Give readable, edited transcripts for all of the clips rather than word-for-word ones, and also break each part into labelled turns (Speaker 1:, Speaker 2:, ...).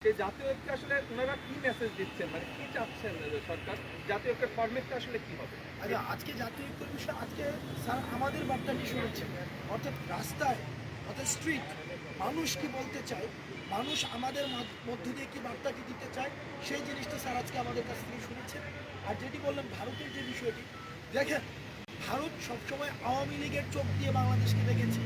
Speaker 1: সেই জাতীয় ঐক্যে আসলে ওনারা কি মেসেজ দিচ্ছেন, মানে কি চাচ্ছেন সরকার? জাতীয় ঐক্যের ফরম্যাটটা আসলে কি হবে?
Speaker 2: আচ্ছা, আজকে জাতীয় ঐক্যের বিষয়ে আজকে স্যার আমাদের বার্তাটি শুনেছেন, অর্থাৎ রাস্তায়, অর্থাৎ স্ট্রিট মানুষ কি বলতে চায়, মানুষ আমাদের মধ্য দিয়ে কি বার্তাটি দিতে চায়, সেই জিনিসটা স্যার আজকে আমাদের কাছ থেকে শুনেছেন। আর যেটি বললেন ভারতের যে বিষয়টি, দেখেন ভারত সবসময় আওয়ামী লীগের চোখ দিয়ে বাংলাদেশকে দেখেছে।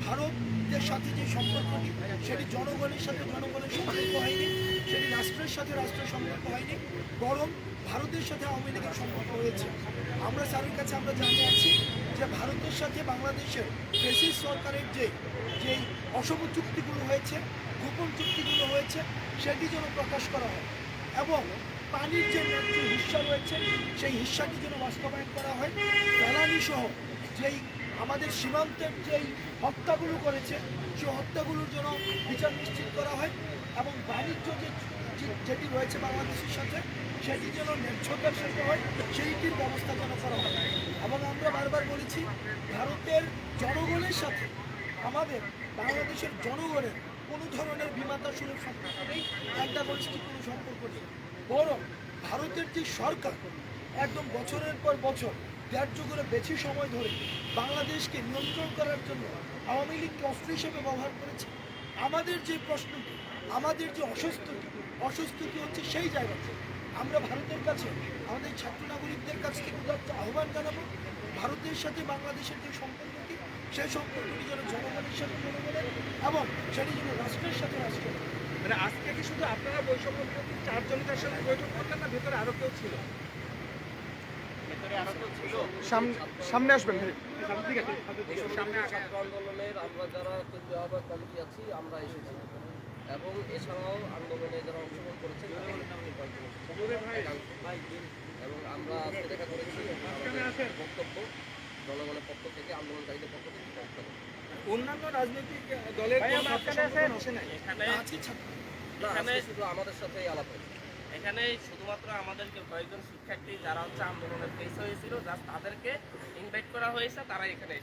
Speaker 2: ভারতের সাথে যে সম্পর্কটি, সেটি জনগণের সাথে জনগণের সম্পর্ক হয়নি, সেটি রাষ্ট্রের সাথে রাষ্ট্রের সম্পর্ক হয়নি, বরং ভারতের সাথে আওয়ামী লীগের সম্পর্ক হয়েছে। আমরা স্যারের কাছে আমরা জানিয়ে আছি যে ভারতের সাথে বাংলাদেশের ফ্যাসিস্ট সরকারের যেই অশুভ চুক্তিগুলো হয়েছে, গোপন চুক্তিগুলো হয়েছে, সেটি যেন প্রকাশ করা হয় এবং পানির যে ন্যায্য হিস্সা রয়েছে সেই হিস্সাটি যেন বাস্তবায়ন করা হয়। জ্বালানি সহ যেই আমাদের সীমান্তের যেই হত্যাগুলো করেছে সেই হত্যাগুলোর জন্য বিচার নিশ্চিত করা হয় এবং বাণিজ্য যেটি রয়েছে বাংলাদেশের সাথে সেটি যেন ন্যায্যতার সাথে হয়, সেইটির ব্যবস্থা যেন করা হয়। এবং আমরা বারবার বলেছি ভারতের জনগণের সাথে আমাদের বাংলাদেশের জনগণের কোনো ধরনের বিমাতা সুলভ সম্পর্ক নেই, একদাগোষ্ঠী কোনো সম্পর্ক নেই, বরং ভারতের যে সরকার একদম বছরের পর বছর 1.5 যুগের বেশি সময় ধরে বাংলাদেশকে নিয়ন্ত্রণ করার জন্য আওয়ামী লীগকে অস্ত্র হিসেবে ব্যবহার করেছে। আমাদের যে প্রশ্নটি, আমাদের যে অস্বস্তিটি হচ্ছে সেই জায়গাতে আমরা ভারতের কাছে আমাদের ছাত্র নাগরিকদের কাছ থেকে উদাত্ত আহ্বান জানাবো, ভারতের সাথে বাংলাদেশের যে সম্পর্কটি সেই সম্পর্কটি যেন জনগণের সাথে জনগণের এবং সেটি যেন রাষ্ট্রের সাথে রাষ্ট্রের।
Speaker 1: মানে আজকে কি শুধু আপনারা বৈষম্য বিরোধী চারজনের তার সাথে বৈঠক করলেন, না ভেতরে আরো কেউ ছিল?
Speaker 3: সামনে আসবেন।
Speaker 1: সামনে
Speaker 4: ছাত্র আন্দোলনের আমরা যারা কেন্দ্রীয় আহ্বায়ক কমিটি আছি আমরা এসেছি এবং এছাড়াও আন্দোলনে যারা অংশগ্রহণ করেছেন এবং আমরা আজকে দেখা করেছি আমাদের বক্তব্য জনগণের পক্ষ থেকে আন্দোলনকারীদের পক্ষ থেকে বক্তব্য।
Speaker 1: অন্যান্য রাজনৈতিক দলের কোনো ছাত্র সংগঠন আসে নাই?
Speaker 2: আজকে ছাত্র
Speaker 4: না, আজকে শুধু আমাদের সাথেই আলাপ হয়েছে।
Speaker 5: এখানে শুধুমাত্র আমাদেরকে কয়েকজন শিক্ষার্থী যারা হচ্ছে আন্দোলনের ফেস হয়েছিল জাস্ট তাদেরকে ইনভাইট করা হয়েছে, তারা এখানে এসেছে।